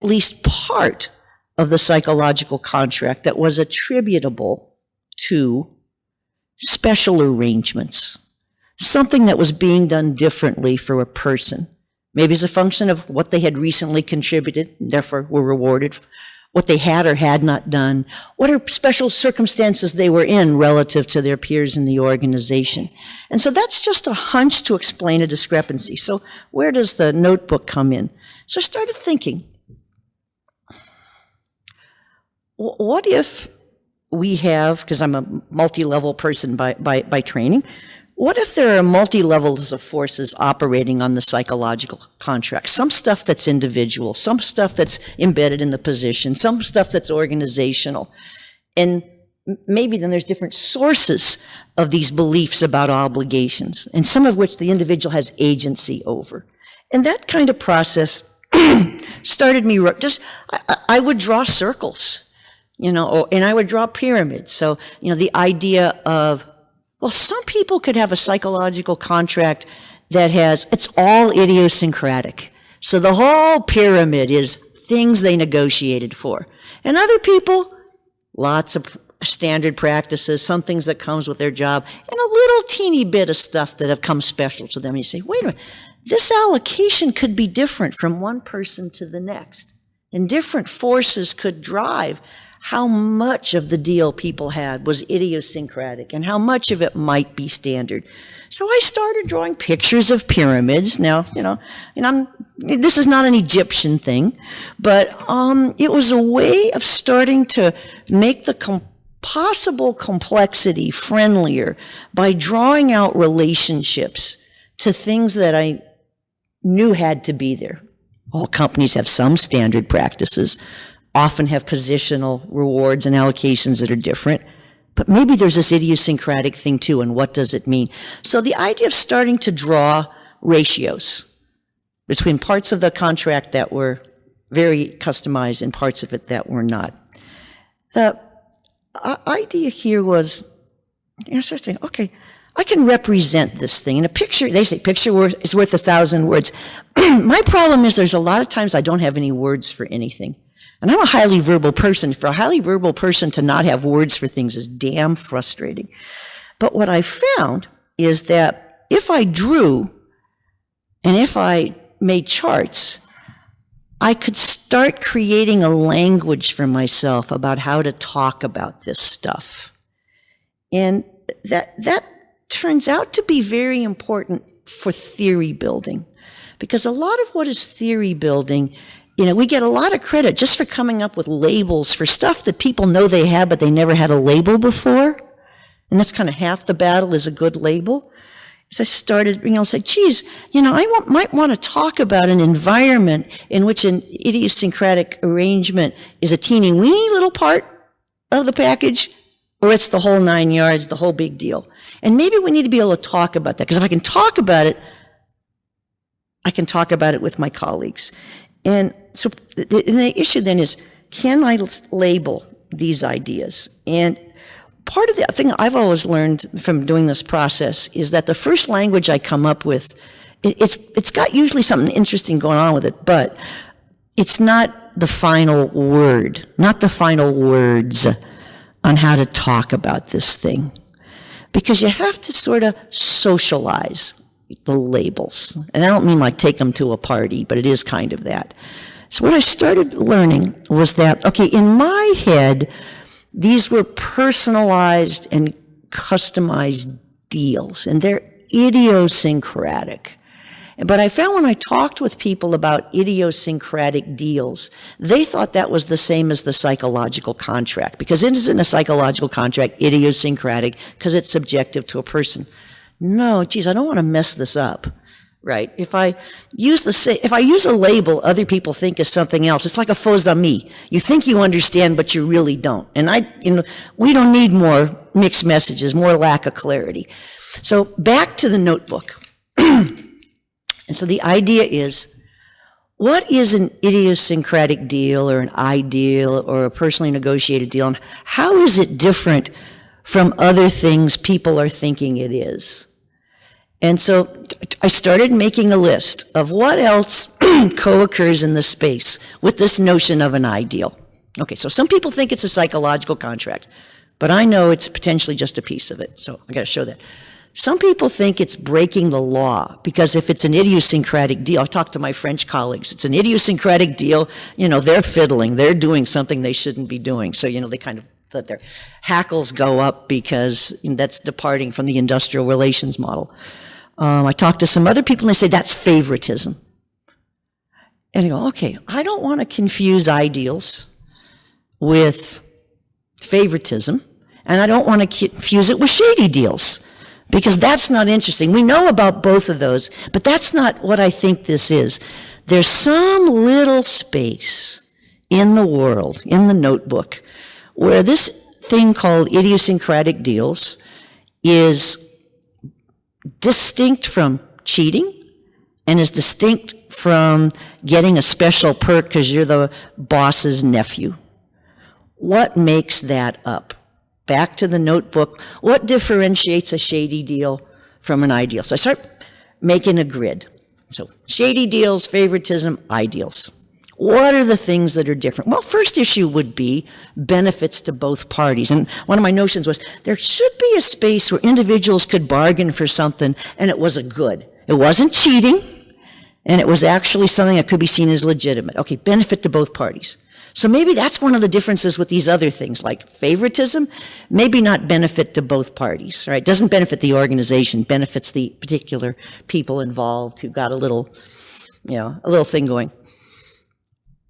least part of the psychological contract that was attributable to special arrangements, something that was being done differently for a person. Maybe as a function of what they had recently contributed, and therefore were rewarded, what they had or had not done, what are special circumstances they were in relative to their peers in the organization. And so that's just a hunch to explain a discrepancy. So where does the notebook come in? So I started thinking, what if we have, because I'm a multi-level person by training, what if there are multi-levels of forces operating on the psychological contract? Some stuff that's individual, some stuff that's embedded in the position, some stuff that's organizational. And maybe then there's different sources of these beliefs about obligations, and some of which the individual has agency over. And that kind of process started me, I would draw circles, and I would draw pyramids. So, the idea of, well, some people could have a psychological contract that it's all idiosyncratic. So the whole pyramid is things they negotiated for. And other people, lots of standard practices, some things that comes with their job, and a little teeny bit of stuff that have come special to them. And you say, wait a minute, this allocation could be different from one person to the next. And different forces could drive how much of the deal people had was idiosyncratic and how much of it might be standard. So I started drawing pictures of pyramids. Now, this is not an Egyptian thing, but it was a way of starting to make the possible complexity friendlier by drawing out relationships to things that I knew had to be there. All companies have some standard practices, often have positional rewards and allocations that are different. But maybe there's this idiosyncratic thing too, and what does it mean? So the idea of starting to draw ratios between parts of the contract that were very customized and parts of it that were not. The idea here was, I started saying, okay, I can represent this thing. In a picture, they say picture is worth 1,000 words. My problem is there's a lot of times I don't have any words for anything. And I'm a highly verbal person. For a highly verbal person to not have words for things is damn frustrating. But what I found is that if I drew and if I made charts, I could start creating a language for myself about how to talk about this stuff. And that turns out to be very important for theory building. Because a lot of what is theory building, we get a lot of credit just for coming up with labels for stuff that people know they have, but they never had a label before. And that's kind of half the battle, is a good label. So I started, say, geez, I might want to talk about an environment in which an idiosyncratic arrangement is a teeny weeny little part of the package, or it's the whole 9 yards, the whole big deal. And maybe we need to be able to talk about that, because if I can talk about it, I can talk about it with my colleagues. And so the issue then is, can I label these ideas? And part of the thing I've always learned from doing this process is that the first language I come up with, it's got usually something interesting going on with it, but it's not the final word, not the final words on how to talk about this thing. Because you have to sort of socialize the labels. And I don't mean like take them to a party, but it is kind of that. So what I started learning was that, okay, in my head, these were personalized and customized deals, and they're idiosyncratic. But I found when I talked with people about idiosyncratic deals, they thought that was the same as the psychological contract, because it isn't a psychological contract idiosyncratic because it's subjective to a person. No, geez, I don't want to mess this up, right? If I use a label other people think is something else, it's like a faux ami. You think you understand, but you really don't. And we don't need more mixed messages, more lack of clarity. So back to the notebook. And so the idea is, what is an idiosyncratic deal or an ideal or a personally negotiated deal, and how is it different from other things people are thinking it is? And so I started making a list of what else co-occurs in this space with this notion of an ideal. Okay, so some people think it's a psychological contract, but I know it's potentially just a piece of it, so I gotta show that. Some people think it's breaking the law, because if it's an idiosyncratic deal, I talked to my French colleagues, it's an idiosyncratic deal, they're fiddling, they're doing something they shouldn't be doing. So, they kind of let their hackles go up because that's departing from the industrial relations model. I talked to some other people and they say that's favoritism. And I go, okay, I don't want to confuse ideals with favoritism, and I don't want to confuse it with shady deals, because that's not interesting. We know about both of those, but that's not what I think this is. There's some little space in the world, in the notebook, where this thing called idiosyncratic deals is distinct from cheating and is distinct from getting a special perk because you're the boss's nephew. What makes that up? Back to the notebook. What differentiates a shady deal from an ideal? So I start making a grid. So shady deals, favoritism, ideals. What are the things that are different? Well, first issue would be benefits to both parties. And one of my notions was there should be a space where individuals could bargain for something and it was a good. It wasn't cheating, and it was actually something that could be seen as legitimate. Okay, benefit to both parties. So maybe that's one of the differences with these other things, like favoritism, maybe not benefit to both parties, right? Doesn't benefit the organization, benefits the particular people involved who got a little thing going.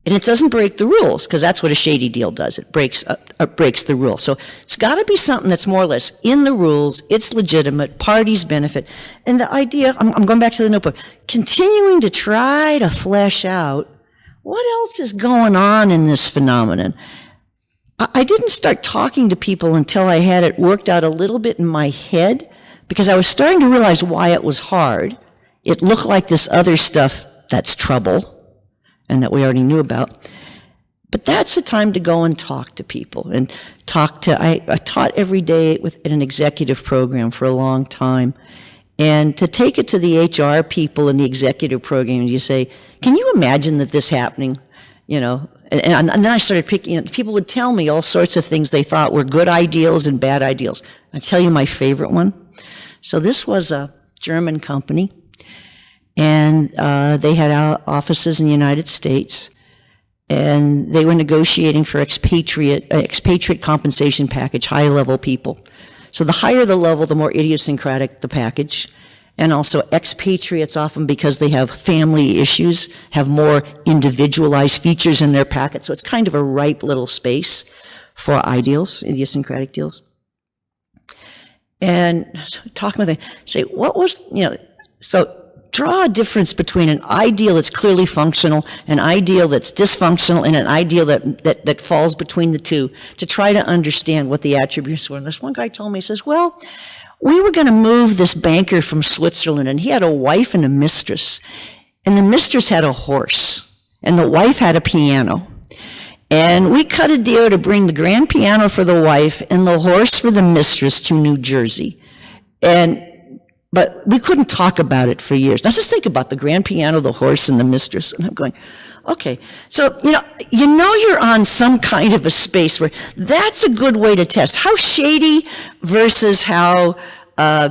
And it doesn't break the rules, because that's what a shady deal does. It breaks the rules. So it's got to be something that's more or less in the rules, it's legitimate, parties benefit. And the idea, I'm going back to the notebook, continuing to try to flesh out what else is going on in this phenomenon. I didn't start talking to people until I had it worked out a little bit in my head, because I was starting to realize why it was hard. It looked like this other stuff that's trouble, and that we already knew about. But that's the time to go and talk to people and I taught every day in an executive program for a long time. And to take it to the HR people in the executive program, you say, can you imagine that this happening? And then I started picking, people would tell me all sorts of things they thought were good ideals and bad ideals. I'll tell you my favorite one. So this was a German company, and they had offices in the United States, and they were negotiating for expatriate compensation package, high-level people. So the higher the level, the more idiosyncratic the package. And also expatriates, often because they have family issues, have more individualized features in their packet. So it's kind of a ripe little space for ideals, idiosyncratic deals. And talking with them, say, what was, so draw a difference between an ideal that's clearly functional, an ideal that's dysfunctional, and an ideal that falls between the two, to try to understand what the attributes were. And this one guy told me, he says, well, we were going to move this banker from Switzerland, and he had a wife and a mistress. And the mistress had a horse, and the wife had a piano. And we cut a deal to bring the grand piano for the wife and the horse for the mistress to New Jersey. But we couldn't talk about it for years. Now just think about the grand piano, the horse, and the mistress. And I'm going, okay. So, you're on some kind of a space where that's a good way to test. How shady versus how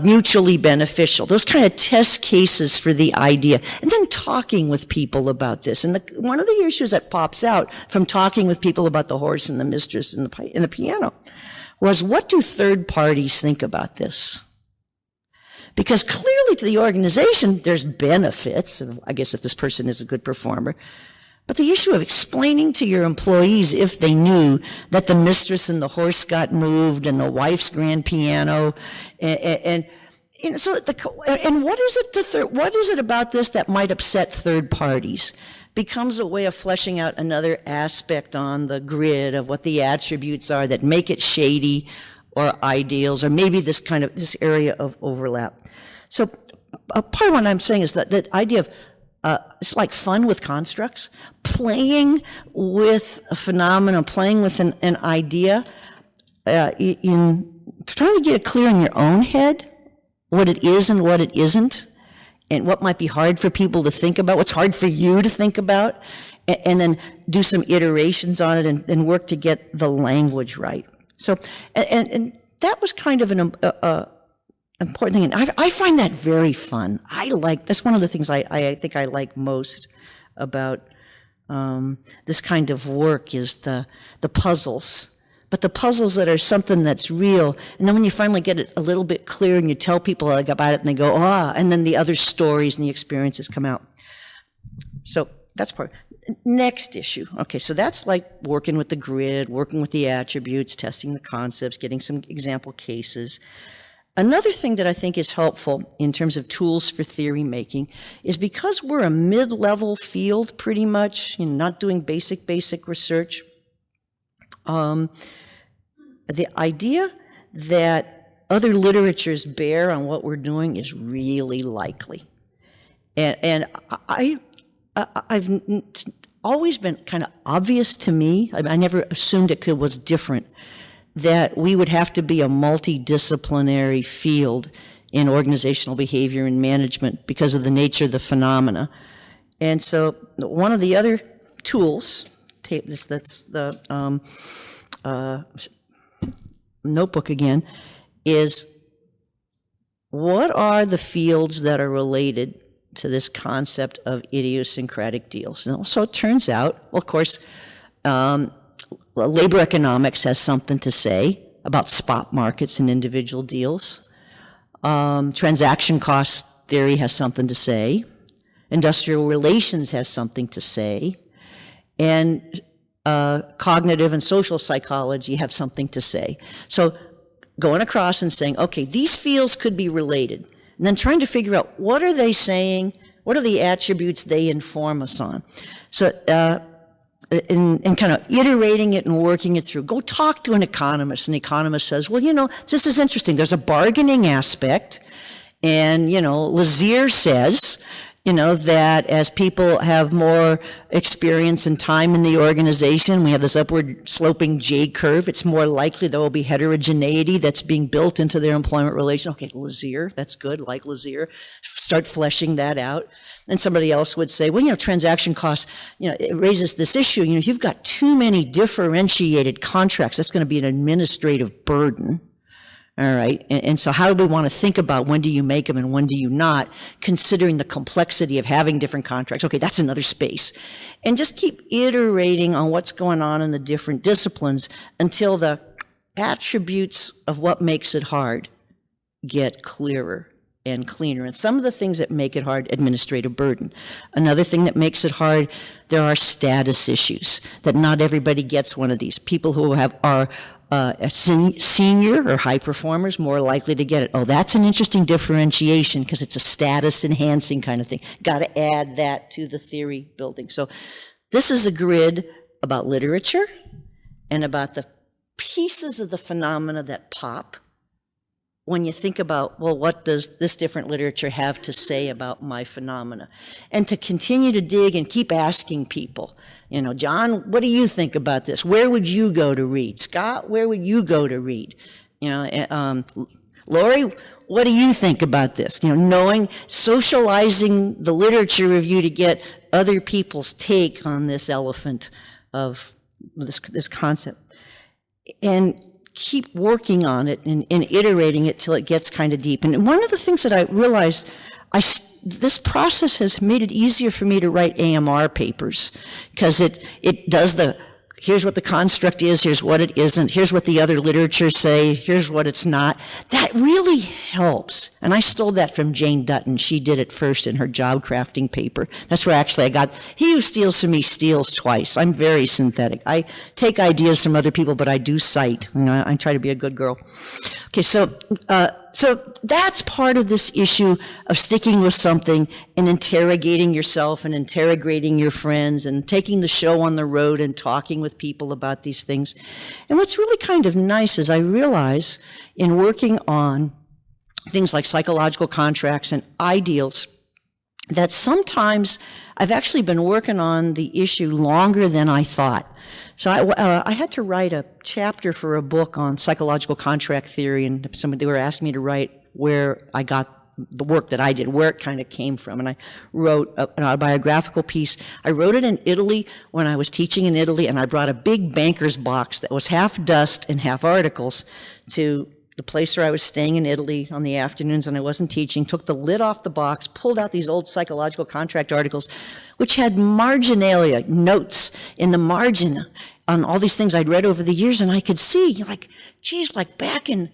mutually beneficial. Those kind of test cases for the idea. And then talking with people about this. And one of the issues that pops out from talking with people about the horse and the mistress and the piano was, what do third parties think about this? Because clearly to the organization, there's benefits, I guess, if this person is a good performer. But the issue of explaining to your employees, if they knew that the mistress and the horse got moved and the wife's grand piano, what is it about this that might upset third parties? Becomes a way of fleshing out another aspect on the grid of what the attributes are that make it shady, or ideals, or maybe this area of overlap. So part of what I'm saying is that idea of it's like fun with constructs, playing with a phenomenon, playing with an idea, in trying to get it clear in your own head what it is and what it isn't, and what might be hard for people to think about, what's hard for you to think about, and then do some iterations on it and work to get the language right. So, and that was kind of an important thing. And I find that very fun. That's one of the things I think I like most about this kind of work is the puzzles. But the puzzles that are something that's real, and then when you finally get it a little bit clear and you tell people about it and they go, and then the other stories and the experiences come out. So that's part. Next issue. Okay, so that's like working with the grid, working with the attributes, testing the concepts, getting some example cases. Another thing that I think is helpful in terms of tools for theory making is because we're a mid-level field pretty much, not doing basic research, the idea that other literatures bear on what we're doing is really likely. And I've always been kind of obvious to me, I never assumed it was different, that we would have to be a multidisciplinary field in organizational behavior and management because of the nature of the phenomena. And so one of the other tools, that's the notebook again, is what are the fields that are related to this concept of idiosyncratic deals? And so it turns out, well, of course, labor economics has something to say about spot markets and individual deals. Transaction cost theory has something to say. Industrial relations has something to say. And cognitive and social psychology have something to say. So going across and saying, okay, these fields could be related, and then trying to figure out what are they saying, what are the attributes they inform us on. So and kind of iterating it and working it through. Go talk to an economist, and the economist says, well, this is interesting. There's a bargaining aspect, and, Lazier says, that as people have more experience and time in the organization, we have this upward sloping J curve. It's more likely there will be heterogeneity that's being built into their employment relation. Okay, Lazier, that's good, like Lazier. Start fleshing that out. And somebody else would say, well, transaction costs, it raises this issue. You've got too many differentiated contracts. That's going to be an administrative burden. All right, and so how do we want to think about when do you make them and when do you not, considering the complexity of having different contracts? Okay, that's another space. And just keep iterating on what's going on in the different disciplines until the attributes of what makes it hard get clearer and cleaner. And some of the things that make it hard, administrative burden. Another thing that makes it hard, there are status issues, that not everybody gets one of these. People who are senior or high performers more likely to get it. Oh, that's an interesting differentiation because it's a status enhancing kind of thing. Got to add that to the theory building. So this is a grid about literature and about the pieces of the phenomena that pop when you think about, well, what does this different literature have to say about my phenomena? And to continue to dig and keep asking people, John, what do you think about this? Where would you go to read? Scott, where would you go to read? Lori, what do you think about this? Socializing the literature review to get other people's take on this elephant of this concept. And keep working on it and iterating it till it gets kind of deep. And one of the things that I realized, this process has made it easier for me to write AMR papers because it does here's what the construct is, here's what it isn't, here's what the other literature say, here's what it's not. That really helps. And I stole that from Jane Dutton. She did it first in her job crafting paper. That's where actually I got, he who steals from me steals twice. I'm very synthetic. I take ideas from other people, but I do cite. I try to be a good girl. Okay, so that's part of this issue of sticking with something and interrogating yourself and interrogating your friends and taking the show on the road and talking with people about these things. And what's really kind of nice is I realize in working on things like psychological contracts and ideals that sometimes I've actually been working on the issue longer than I thought. So I had to write a chapter for a book on psychological contract theory, and they were asking me to write where I got the work that I did, where it kind of came from. And I wrote an autobiographical piece. I wrote it in Italy when I was teaching in Italy, and I brought a big banker's box that was half dust and half articles to the place where I was staying in Italy on the afternoons when I wasn't teaching, took the lid off the box, pulled out these old psychological contract articles, which had marginalia, notes in the margin on all these things I'd read over the years, and I could see, like, geez, like back in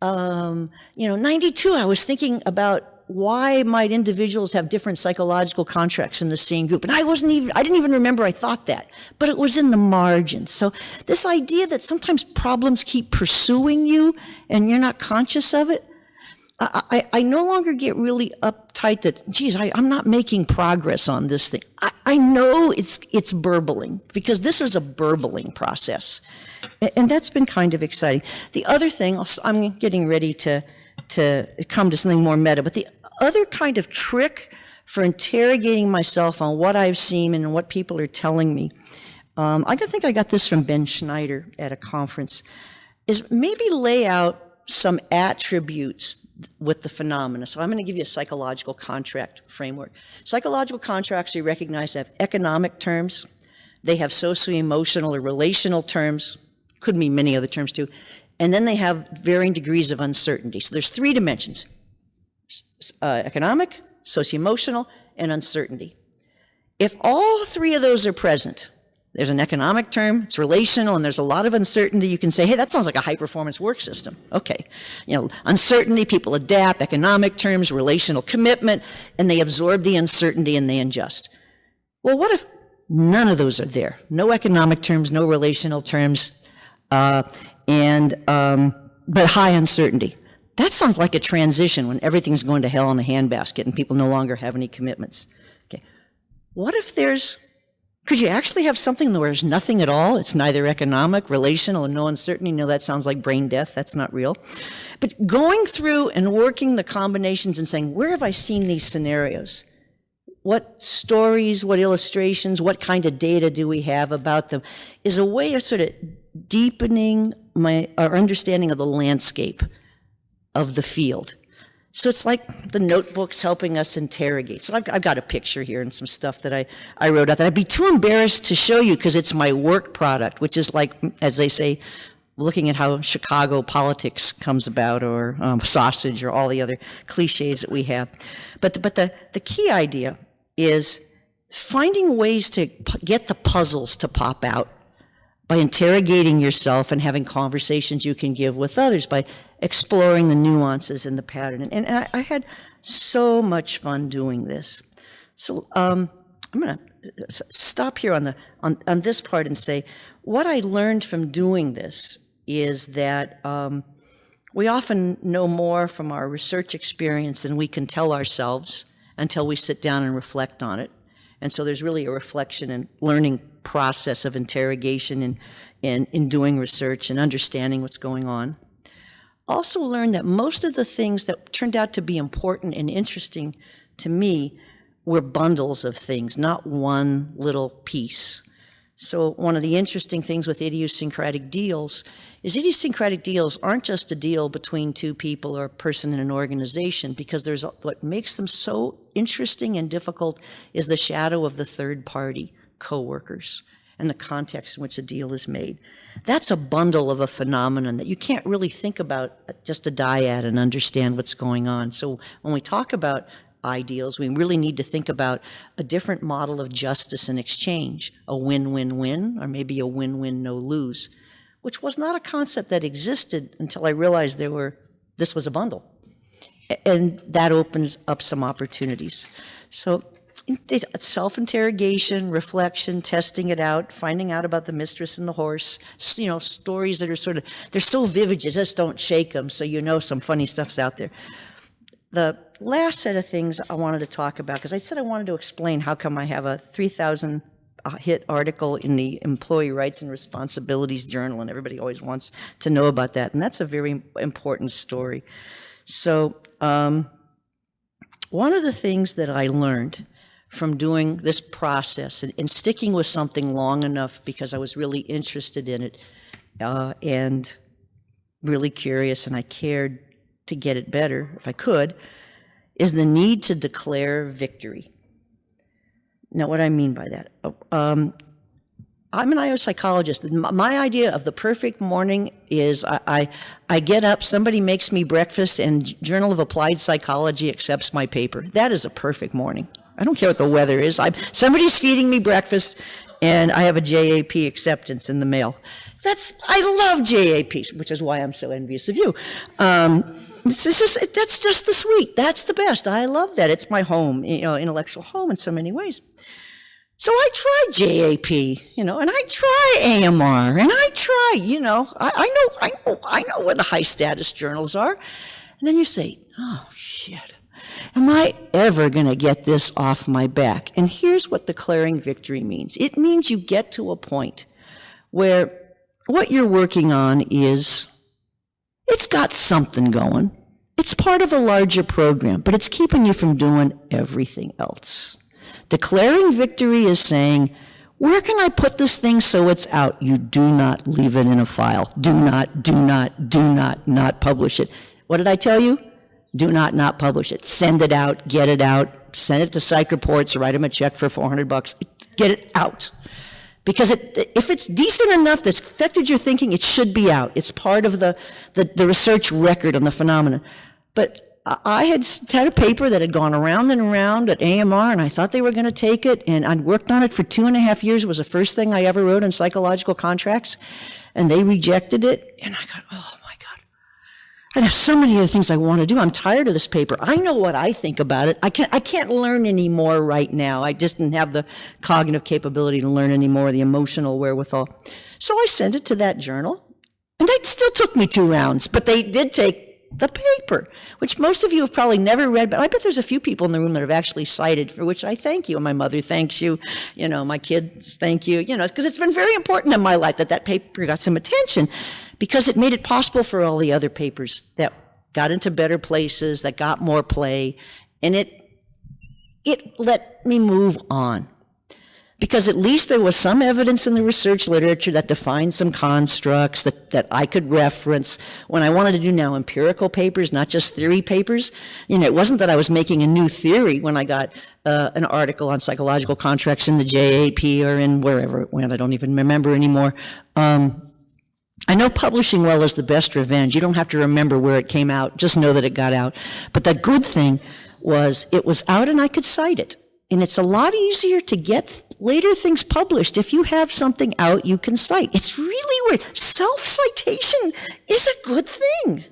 92, I was thinking about why might individuals have different psychological contracts in the same group. And I didn't even remember I thought that, but it was in the margins. So this idea that sometimes problems keep pursuing you and you're not conscious of it, I no longer get really uptight that, geez, I'm not making progress on this thing. I know it's burbling, because this is a burbling process. And that's been kind of exciting. The other thing, I'm getting ready to come to something more meta, but the other kind of trick for interrogating myself on what I've seen and what people are telling me, I think I got this from Ben Schneider at a conference, is maybe lay out some attributes with the phenomena. So I'm going to give you a psychological contract framework. Psychological contracts we recognize have economic terms, they have socio-emotional or relational terms, could mean many other terms too, and then they have varying degrees of uncertainty. So there's 3 dimensions: economic, socio-emotional, and uncertainty. If all 3 of those are present, there's an economic term, it's relational, and there's a lot of uncertainty. You can say, hey, that sounds like a high-performance work system. Okay. Uncertainty, people adapt, economic terms, relational commitment, and they absorb the uncertainty and they adjust. Well, what if none of those are there? No economic terms, no relational terms, but high uncertainty. That sounds like a transition when everything's going to hell in a handbasket and people no longer have any commitments. Okay. What if could you actually have something where there's nothing at all? It's neither economic, relational, and no uncertainty. No, that sounds like brain death. That's not real. But going through and working the combinations and saying, where have I seen these scenarios? What stories, what illustrations, what kind of data do we have about them, is a way of sort of deepening our understanding of the landscape of the field. So it's like the notebooks helping us interrogate. So I've got a picture here and some stuff that I wrote out that I'd be too embarrassed to show you because it's my work product, which is like, as they say, looking at how Chicago politics comes about, or sausage, or all the other cliches that we have. But the key idea is finding ways to get the puzzles to pop out by interrogating yourself and having conversations you can give with others, by exploring the nuances in the pattern. And I had so much fun doing this. So I'm going to stop here on this part and say, what I learned from doing this is that we often know more from our research experience than we can tell ourselves until we sit down and reflect on it. And so there's really a reflection and learning process of interrogation in doing research and understanding what's going on. Also learned that most of the things that turned out to be important and interesting to me were bundles of things, not one little piece. So one of the interesting things with idiosyncratic deals is idiosyncratic deals aren't just a deal between 2 people or a person in an organization, because what makes them so interesting and difficult is the shadow of the third party, coworkers, and the context in which a deal is made. That's a bundle of a phenomenon that you can't really think about just a dyad and understand what's going on. So when we talk about ideals, we really need to think about a different model of justice and exchange, a win-win-win, or maybe a win-win, no-lose, which was not a concept that existed until I realized this was a bundle. And that opens up some opportunities. So self-interrogation, reflection, testing it out, finding out about the mistress and the horse, stories that are they're so vivid, you just don't shake them, so some funny stuff's out there. The last set of things I wanted to talk about, because I said I wanted to explain how come I have a 3,000 hit article in the Employee Rights and Responsibilities Journal, and everybody always wants to know about that, and that's a very important story. So one of the things that I learned from doing this process and sticking with something long enough because I was really interested in it and really curious, and I cared to get it better, if I could, is the need to declare victory. Now, what do I mean by that? I'm an IO psychologist. My idea of the perfect morning is I get up, somebody makes me breakfast, and Journal of Applied Psychology accepts my paper. That is a perfect morning. I don't care what the weather is. Somebody's feeding me breakfast, and I have a JAP acceptance in the mail. I love JAPs, which is why I'm so envious of you. That's just the sweet. That's the best. I love that. It's my home, intellectual home in so many ways. So I try JAP, and I try AMR, and I try, I know where the high status journals are. And then you say, oh shit, am I ever going to get this off my back? And here's what declaring victory means. It means you get to a point where what you're working on it's got something going. It's part of a larger program, but it's keeping you from doing everything else. Declaring victory is saying, where can I put this thing so it's out? You do not leave it in a file. Do not publish it. What did I tell you? Do not publish it. Send it out, get it out, send it to Psych Reports, write them a check for $400. Get it out. Because if it's decent enough that's affected your thinking, it should be out. It's part of the research record on the phenomenon. But I had a paper that had gone around and around at AMR, and I thought they were going to take it, and I'd worked on it for 2.5 years. It was the first thing I ever wrote in psychological contracts, and they rejected it, and I got, oh my God. I have so many other things I want to do. I'm tired of this paper. I know what I think about it. I can't learn anymore right now. I just didn't have the cognitive capability to learn anymore, the emotional wherewithal. So I sent it to that journal, and they still took me 2 rounds, but they did take the paper, which most of you have probably never read, but I bet there's a few people in the room that have actually cited, for which I thank you. And my mother thanks you, my kids thank you, because it's been very important in my life that paper got some attention, because it made it possible for all the other papers that got into better places, that got more play, and it let me move on. Because at least there was some evidence in the research literature that defined some constructs that I could reference when I wanted to do now empirical papers, not just theory papers. It wasn't that I was making a new theory when I got an article on psychological contracts in the JAP or in wherever it went. I don't even remember anymore. I know publishing well is the best revenge. You don't have to remember where it came out. Just know that it got out. But the good thing was it was out and I could cite it. And it's a lot easier to get later things published. If you have something out, you can cite. It's really weird. Self-citation is a good thing.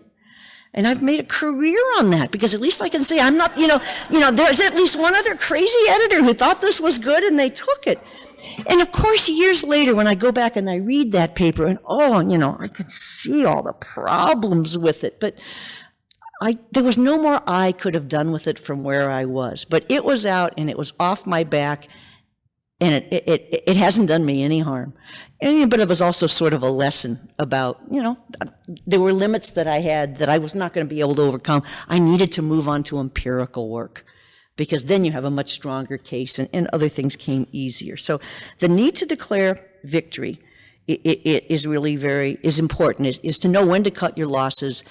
And I've made a career on that because at least I can say I'm not, there's at least one other crazy editor who thought this was good and they took it. And of course, years later, when I go back and I read that paper and, I could see all the problems with it, but there was no more I could have done with it from where I was. But it was out and it was off my back, and it hasn't done me any harm. But it was also sort of a lesson about, there were limits that I had that I was not going to be able to overcome. I needed to move on to empirical work, because then you have a much stronger case and other things came easier. So the need to declare victory is really is important, is to know when to cut your losses.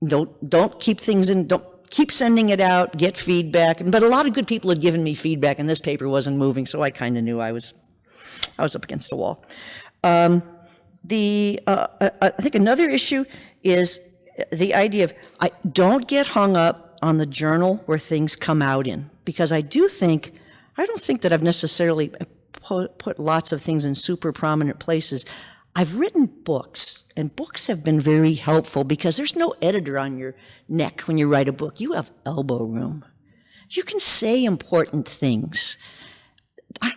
Don't keep things in, don't keep sending it out, get feedback. But a lot of good people had given me feedback and this paper wasn't moving, so I kind of knew I was up against the wall. I think another issue is the idea of don't get hung up on the journal where things come out in, because I don't think that I've necessarily put lots of things in super prominent places. I've written books, and books have been very helpful because there's no editor on your neck when you write a book. You have elbow room. You can say important things.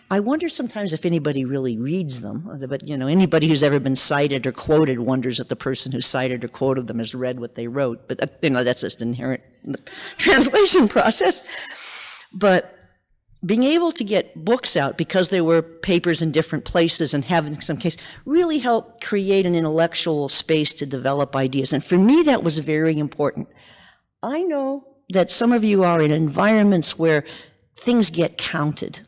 I wonder sometimes if anybody really reads them, but anybody who's ever been cited or quoted wonders if the person who cited or quoted them has read what they wrote. But that's just inherent in the translation process. But being able to get books out because there were papers in different places and having some case really helped create an intellectual space to develop ideas. And for me, that was very important. I know that some of you are in environments where things get counted,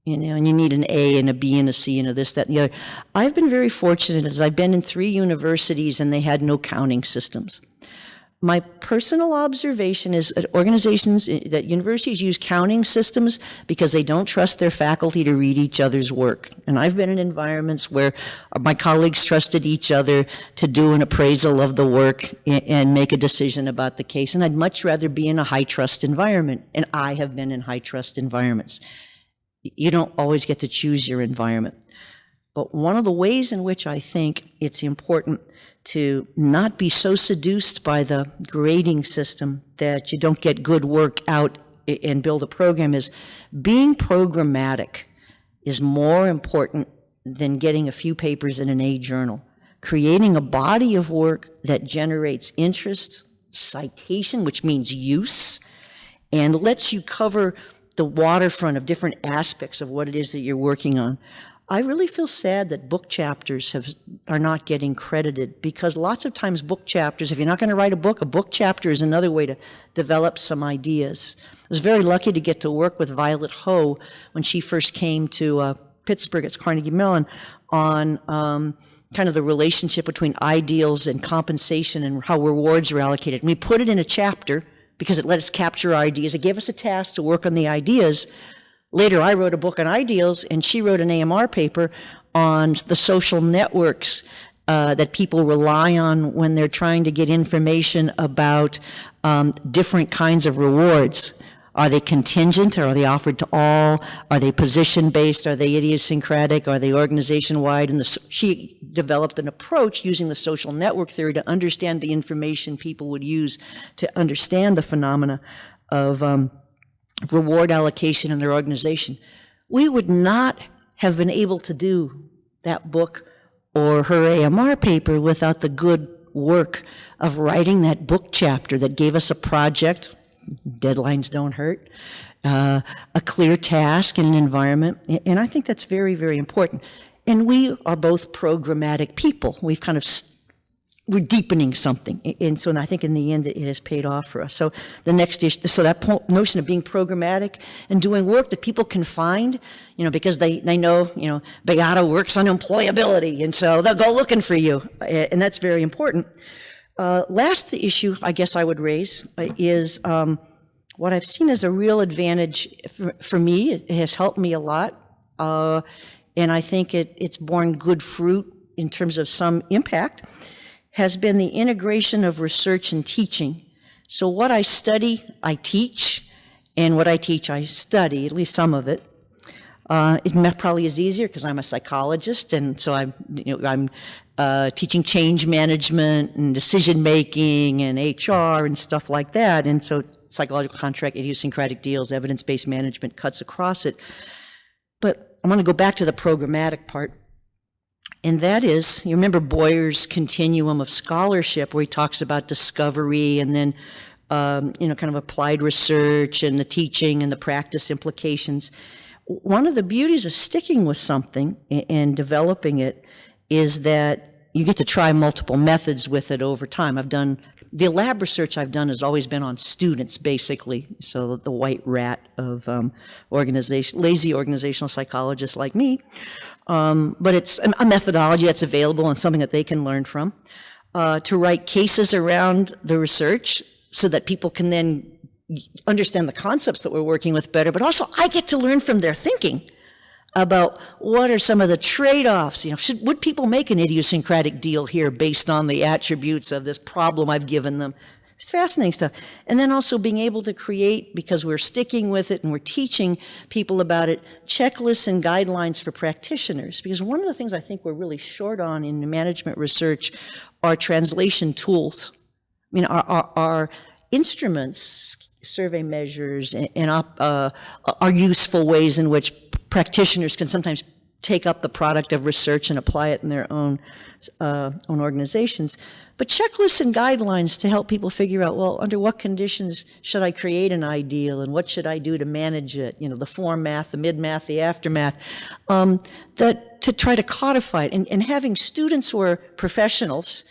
and you need an A and a B and a C and a this, that, and the other. I've been very fortunate as I've been in 3 universities and they had no counting systems. My personal observation is that organizations, that universities use counting systems because they don't trust their faculty to read each other's work. And I've been in environments where my colleagues trusted each other to do an appraisal of the work and make a decision about the case. And I'd much rather be in a high trust environment. And I have been in high trust environments. You don't always get to choose your environment. But one of the ways in which I think it's important to not be so seduced by the grading system that you don't get good work out and build a program is being programmatic is more important than getting a few papers in an A journal. Creating a body of work that generates interest, citation, which means use, and lets you cover the waterfront of different aspects of what it is that you're working on. I really feel sad that book chapters are not getting credited, because lots of times book chapters, if you're not going to write a book chapter is another way to develop some ideas. I was very lucky to get to work with Violet Ho when she first came to Pittsburgh at Carnegie Mellon on kind of the relationship between ideals and compensation and how rewards are allocated. And we put it in a chapter because it let us capture our ideas. It gave us a task to work on the ideas. Later, I wrote a book on ideals, and she wrote an AMR paper on the social networks that people rely on when they're trying to get information about different kinds of rewards. Are they contingent? Are they offered to all? Are they position-based? Are they idiosyncratic? Are they organization-wide? And she developed an approach using the social network theory to understand the information people would use to understand the phenomena of reward allocation in their organization. We would not have been able to do that book or her AMR paper without the good work of writing that book chapter that gave us a project, deadlines don't hurt, a clear task in an environment, and I think that's very, very important. And we are both programmatic people. We've kind of we're deepening something. And so I think in the end, it has paid off for us. So the next issue, so that notion of being programmatic and doing work that people can find, because they know, Beata works on employability, and so they'll go looking for you. And that's very important. Last issue I guess I would raise is what I've seen as a real advantage for me. It has helped me a lot. And I think it's borne good fruit in terms of some impact, has been the integration of research and teaching. So what I study, I teach, and what I teach, I study, at least some of it. It probably is easier because I'm a psychologist, and so I'm teaching change management and decision making and HR and stuff like that. And so psychological contract, idiosyncratic deals, evidence-based management cuts across it. But I want to go back to the programmatic part. And that is, you remember Boyer's continuum of scholarship, where he talks about discovery and then, kind of applied research and the teaching and the practice implications. One of the beauties of sticking with something and developing it is that you get to try multiple methods with it over time. The lab research I've done has always been on students, basically. So the white rat of lazy organizational psychologists like me. But it's a methodology that's available and something that they can learn from. To write cases around the research so that people can then understand the concepts that we're working with better, but also I get to learn from their thinking about what are some of the trade-offs. Would people make an idiosyncratic deal here based on the attributes of this problem I've given them? It's fascinating stuff. And then also being able to create, because we're sticking with it and we're teaching people about it, checklists and guidelines for practitioners. Because one of the things I think we're really short on in management research are translation tools. Our instruments, survey measures, and are useful ways in which practitioners can sometimes take up the product of research and apply it in their own organizations. But checklists and guidelines to help people figure out, well, under what conditions should I create an ideal, and what should I do to manage it? The foremath, the mid-math, the aftermath, that to try to codify it. And having students who are professionals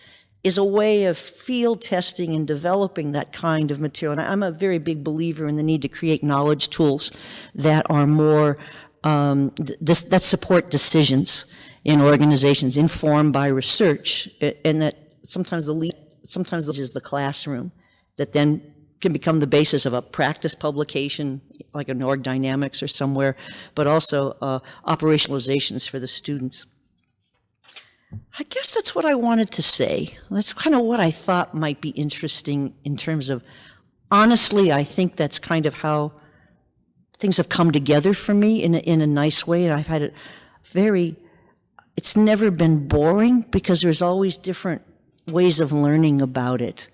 is a way of field testing and developing that kind of material. And I'm a very big believer in the need to create knowledge tools that are more that support decisions in organizations informed by research, and that sometimes the lead is the classroom. that then can become the basis of a practice publication, like an org dynamics or somewhere, but also operationalizations for the students. I guess that's what I wanted to say. That's kind of what I thought might be interesting in terms of, honestly, I think that's kind of how things have come together for me in a nice way, and I've had it it's never been boring because there's always different ways of learning about it.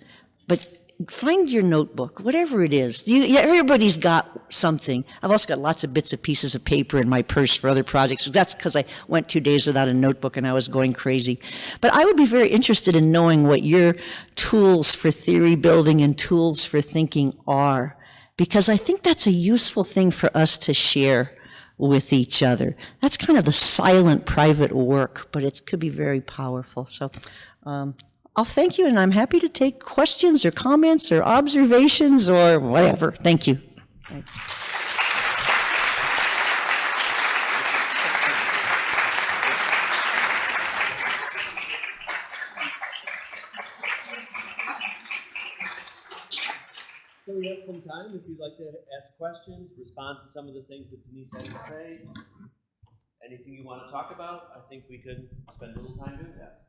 But find your notebook, whatever it is. Everybody's got something. I've also got lots of bits and pieces of paper in my purse for other projects. That's because I went 2 days without a notebook and I was going crazy. But I would be very interested in knowing what your tools for theory building and tools for thinking are, because I think that's a useful thing for us to share with each other. That's kind of the silent private work, but it could be very powerful. So I'll thank you, and I'm happy to take questions or comments or observations or whatever. Thank you. So we have some time if you'd like to ask questions, respond to some of the things that Denise had to say. Anything you want to talk about, I think we could spend a little time doing that.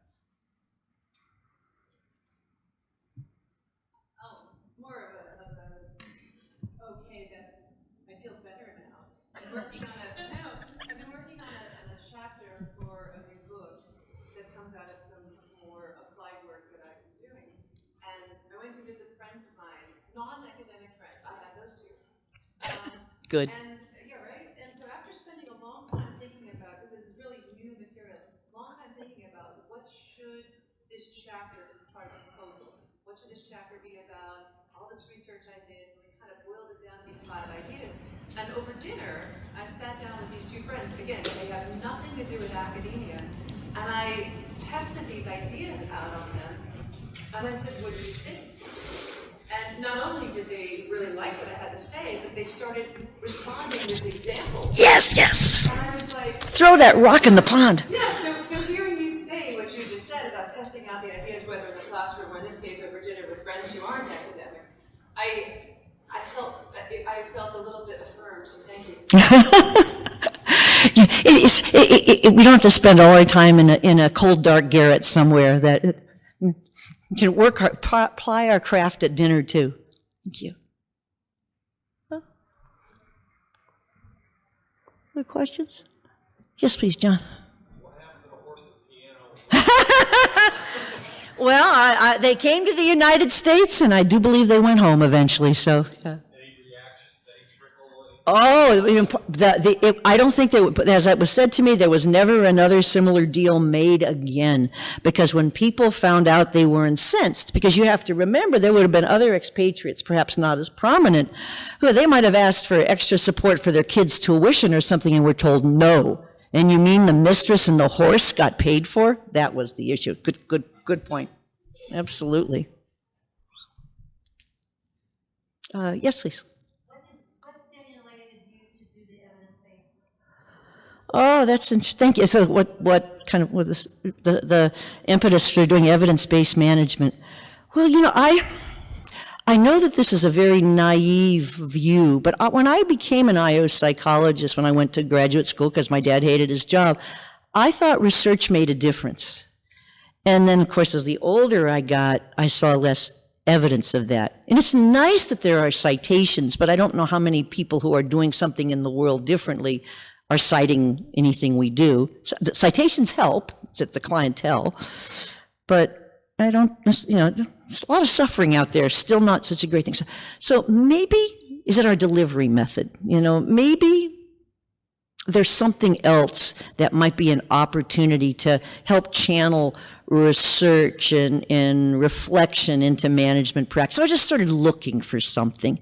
More of okay, I feel better now. I've been working on a chapter for a new book that comes out of some more applied work that I've been doing. And I went to visit friends of mine, non-academic friends. I had those too. Good. And yeah, right? And so after spending a long time thinking about, because this is really new material, long time thinking about what should this chapter, this is part of the proposal, what should this chapter be about? All this research I did kind of boiled it down to these 5 ideas. And over dinner, I sat down with these 2 friends. Again, they have nothing to do with academia. And I tested these ideas out on them. And I said, what do you think? And not only did they really like what I had to say, but they started responding with examples. Yes, yes. And I was like, throw that rock in the pond. Yeah, so hearing you say what you just said about testing out the ideas, whether in the classroom or in this case over dinner with friends who aren't academic, I felt a little bit affirmed, so thank you. We don't have to spend all our time in a cold, dark garret somewhere. That we can work hard, ply our craft at dinner too. Thank you. Other questions? Yes, please, John. What happened to the horse and piano? Well, they came to the United States, and I do believe they went home eventually. So. Yeah. Any reactions? Any trickle? Oh, I don't think as it was said to me, there was never another similar deal made again. Because when people found out, they were incensed. Because you have to remember, there would have been other expatriates, perhaps not as prominent, who they might have asked for extra support for their kids' tuition or something, and were told no. And you mean the mistress and the horse got paid for? That was the issue. Good point. Absolutely. Yes, please. What stimulated you to do the evidence-based? Oh, that's interesting. Thank you. So what kind of was the impetus for doing evidence-based management? Well, I know that this is a very naive view, but when I became an IO psychologist when I went to graduate school, because my dad hated his job, I thought research made a difference. And then, of course, as the older I got, I saw less evidence of that. And it's nice that there are citations, but I don't know how many people who are doing something in the world differently are citing anything we do. The citations help, it's the clientele, but I don't, there's a lot of suffering out there, still not such a great thing. So maybe, is it our delivery method? Maybe there's something else that might be an opportunity to help channel research and reflection into management practice. So I just started looking for something.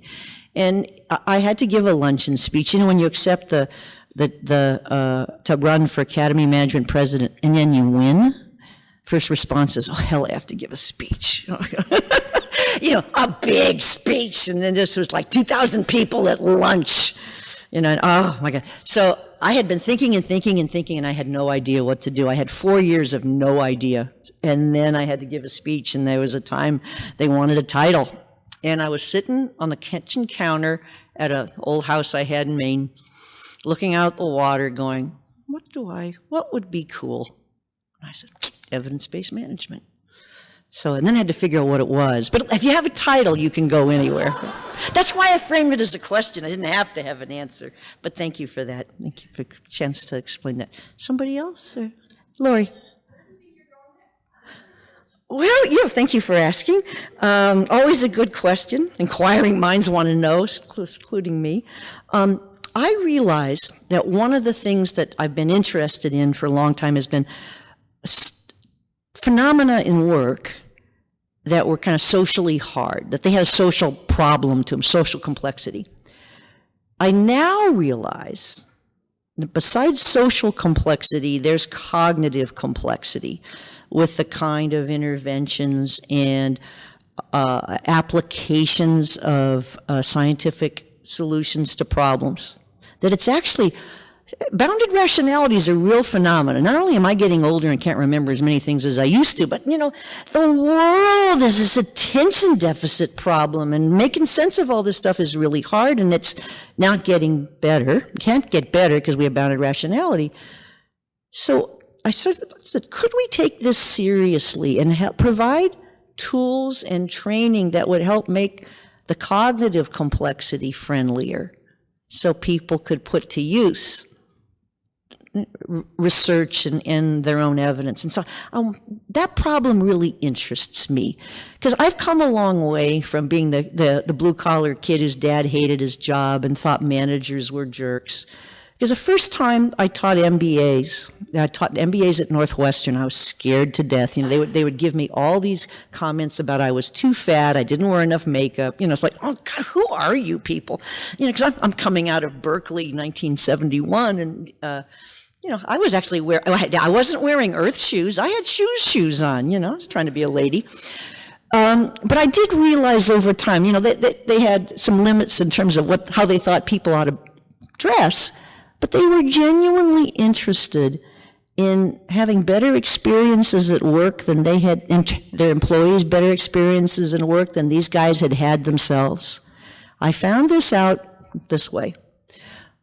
And I had to give a luncheon speech. When you accept to run for Academy Management President and then you win, first response is, oh, hell, I have to give a speech. A big speech. And then this was like 2,000 people at lunch. Oh my God. So I had been thinking, and I had no idea what to do. I had 4 years of no idea. And then I had to give a speech, and there was a time they wanted a title. And I was sitting on the kitchen counter at an old house I had in Maine, looking out the water going, what would be cool? And I said, evidence-based management. So, and then I had to figure out what it was. But if you have a title, you can go anywhere. That's why I framed it as a question. I didn't have to have an answer. But thank you for that. Thank you for the chance to explain that. Somebody else? Or? Lori? Well, thank you for asking. Always a good question. Inquiring minds want to know, including me. I realize that one of the things that I've been interested in for a long time has been phenomena in work that were kind of socially hard, that they had a social problem to them, social complexity. I now realize that besides social complexity, there's cognitive complexity with the kind of interventions and applications of scientific solutions to problems. That it's actually, bounded rationality is a real phenomenon. Not only am I getting older and can't remember as many things as I used to, but the world is this attention deficit problem, and making sense of all this stuff is really hard, and it's not getting better. Can't get better because we have bounded rationality. So I said, could we take this seriously and provide tools and training that would help make the cognitive complexity friendlier so people could put to use research and their own evidence? And so that problem really interests me, because I've come a long way from being the blue-collar kid whose dad hated his job and thought managers were jerks. Because the first time I taught MBAs, I taught MBAs at Northwestern, I was scared to death. They would give me all these comments about I was too fat, I didn't wear enough makeup. It's like, oh God, who are you people? Because I'm coming out of Berkeley, 1971, and I was actually I wasn't wearing Earth shoes. I had shoes on. I was trying to be a lady. But I did realize over time, they had some limits in terms of how they thought people ought to dress. But they were genuinely interested in having better experiences at work than they had, their employees better experiences in work than these guys had themselves. I found this out this way,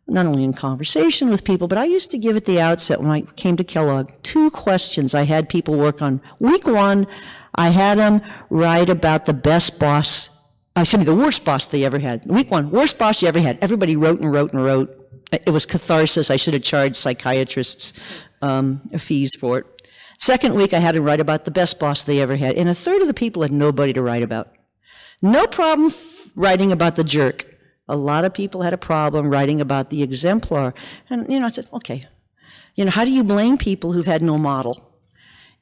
not only in conversation with people, but I used to give at the outset when I came to Kellogg 2 questions I had people work on. Week 1, I had them write about the worst boss they ever had. Week 1, worst boss you ever had. Everybody wrote and wrote and wrote. It was catharsis. I should have charged psychiatrists fees for it. Second week, I had to write about the best boss they ever had. And a third of the people had nobody to write about. No problem writing about the jerk. A lot of people had a problem writing about the exemplar. And, I said, okay, how do you blame people who've had no model?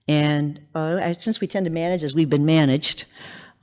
And since we tend to manage as we've been managed,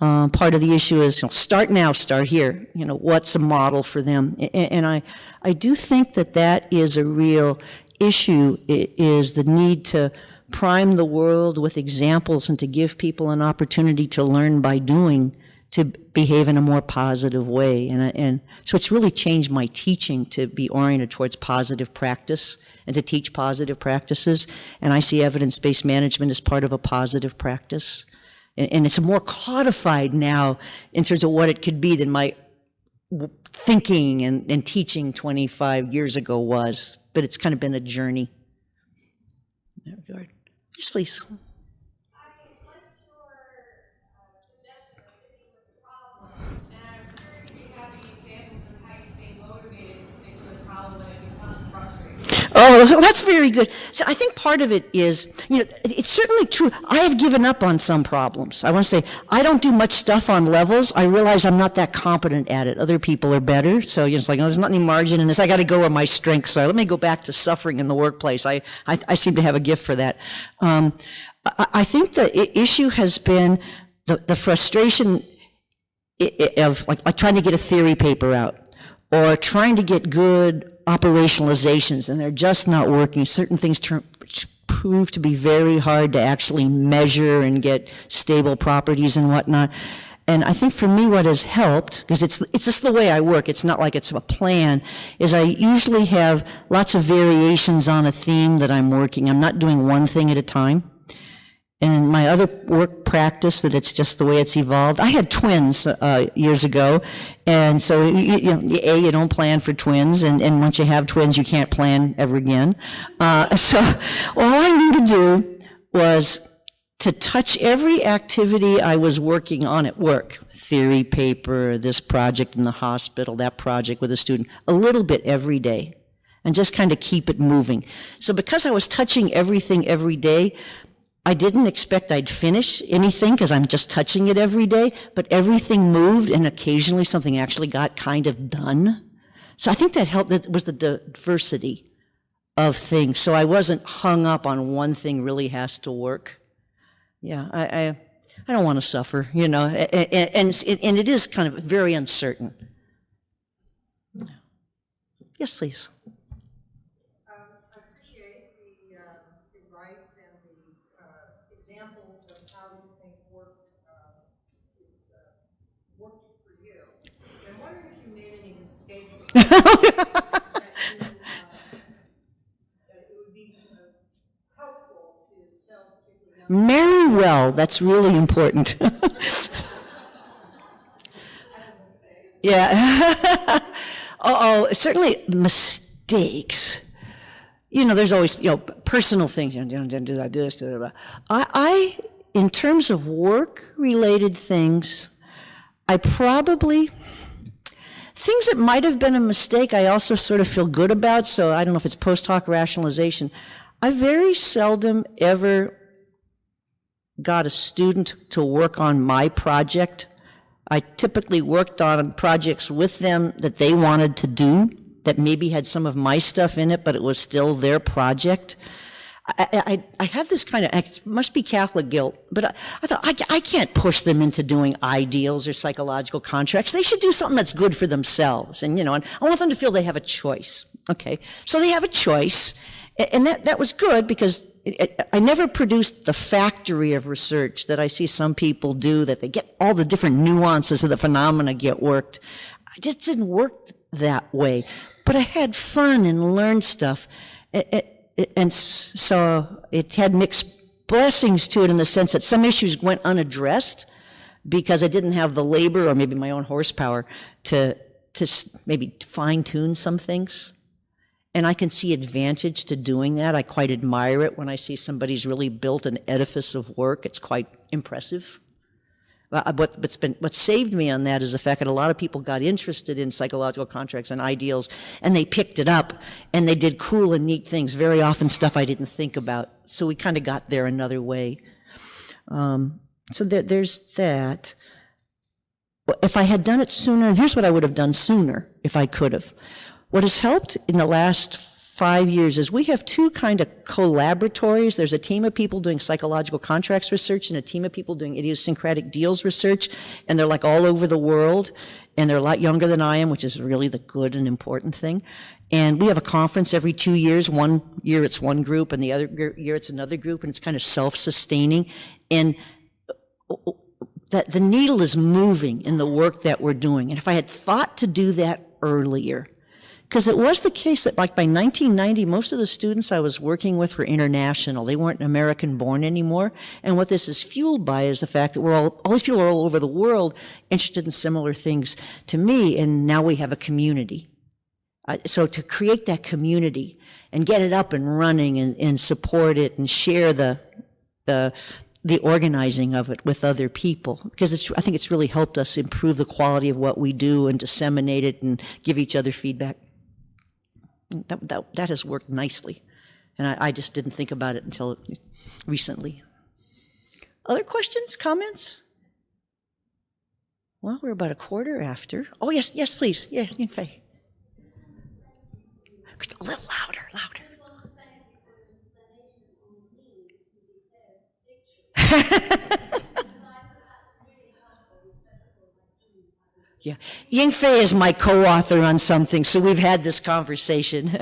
part of the issue is, start now, start here. What's a model for them? And I do think that is a real issue, is the need to prime the world with examples and to give people an opportunity to learn by doing, to behave in a more positive way. And so it's really changed my teaching to be oriented towards positive practice and to teach positive practices. And I see evidence-based management as part of a positive practice. And it's more codified now in terms of what it could be than my thinking and teaching 25 years ago was. But it's kind of been a journey in that regard. Yes, please. I liked your suggestion of sticking with the problem, and I was curious if you have any examples of how you stay motivated to stick with a problem when it becomes frustrating. Oh, that's very good. So I think part of it is, it's certainly true. I have given up on some problems. I want to say, I don't do much stuff on levels. I realize I'm not that competent at it. Other people are better. So it's like, there's not any margin in this. I got to go where my strengths are. Let me go back to suffering in the workplace. I seem to have a gift for that. I think the issue has been the frustration of like trying to get a theory paper out or trying to get good operationalizations, and they're just not working. Certain things prove to be very hard to actually measure and get stable properties and whatnot. And I think for me what has helped, because it's just the way I work, it's not like it's a plan, is I usually have lots of variations on a theme that I'm working. I'm not doing one thing at a time. in my other work practice that it's just the way it's evolved. I had twins years ago, and so you don't plan for twins, and once you have twins, you can't plan ever again. So all I knew to do was to touch every activity I was working on at work, theory paper, this project in the hospital, that project with a student, a little bit every day, and just kind of keep it moving. So because I was touching everything every day, I didn't expect I'd finish anything because I'm just touching it every day, but everything moved and occasionally something actually got kind of done. So I think that helped, that was the diversity of things. So I wasn't hung up on one thing really has to work. Yeah, I don't want to suffer, you know, and it is kind of very uncertain. Yes, please. I appreciate the advice and the examples of how you think work worked for you. I'm wondering if you made any mistakes that it would be helpful to tell particularly young Marry well, that's really important. Yeah. Certainly mistakes. You know, there's always, personal things. Don't do that, do this, do that. I, in terms of work-related things, I probably, things that might have been a mistake, I also sort of feel good about, so I don't know if it's post hoc rationalization. I very seldom ever got a student to work on my project. I typically worked on projects with them that they wanted to do, that maybe had some of my stuff in it, but it was still their project. I have this kind of, it must be Catholic guilt, but I thought, I can't push them into doing ideals or psychological contracts. They should do something that's good for themselves. And, and I want them to feel they have a choice. Okay, so they have a choice. And that was good because I never produced the factory of research that I see some people do, that they get all the different nuances of the phenomena get worked. I just didn't work that way. But I had fun and learned stuff. And so it had mixed blessings to it in the sense that some issues went unaddressed because I didn't have the labor or maybe my own horsepower to maybe fine-tune some things. And I can see advantage to doing that. I quite admire it when I see somebody's really built an edifice of work. It's quite impressive. What saved me on that is the fact that a lot of people got interested in psychological contracts and ideals, and they picked it up, and they did cool and neat things, very often stuff I didn't think about. So we kind of got there another way. So there's that. If I had done it sooner, and here's what I would have done sooner if I could have. What has helped in the last 5 years is we have two kind of collaboratories. There's a team of people doing psychological contracts research and a team of people doing idiosyncratic deals research, and they're like all over the world, and they're a lot younger than I am, which is really the good and important thing. And we have a conference every 2 years. 1 year it's one group, and the other year it's another group, and it's kind of self-sustaining. And that the needle is moving in the work that we're doing. And if I had thought to do that earlier, because it was the case that like by 1990, most of the students I was working with were international. They weren't American born anymore. And what this is fueled by is the fact that all these people are all over the world interested in similar things to me, and now we have a community. So to create that community and get it up and running and support it and share the organizing of it with other people, because I think it's really helped us improve the quality of what we do and disseminate it and give each other feedback. That has worked nicely, and I just didn't think about it until recently. Other questions, comments? Well, we're about a quarter after. Oh, yes, please. Yeah, Faye. A little louder. Yeah, Ying Fei is my co-author on something, so we've had this conversation.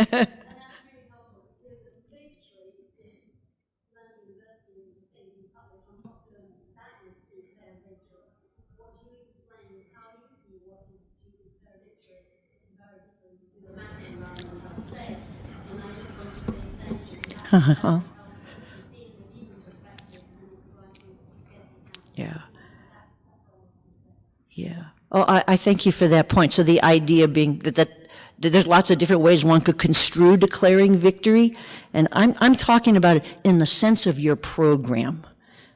Oh, I thank you for that point. So the idea being that there's lots of different ways one could construe declaring victory, and I'm talking about it in the sense of your program,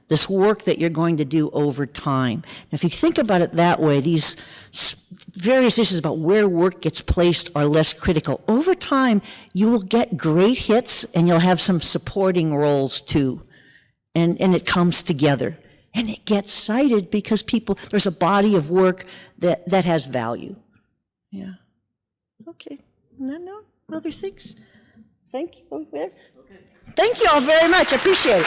this work that you're going to do over time. If you think about it that way, these various issues about where work gets placed are less critical. Over time, you will get great hits, and you'll have some supporting roles too, and it comes together. And it gets cited because there's a body of work that has value. Yeah. Okay. No other things? Thank you. Okay. Thank you all very much. I appreciate it.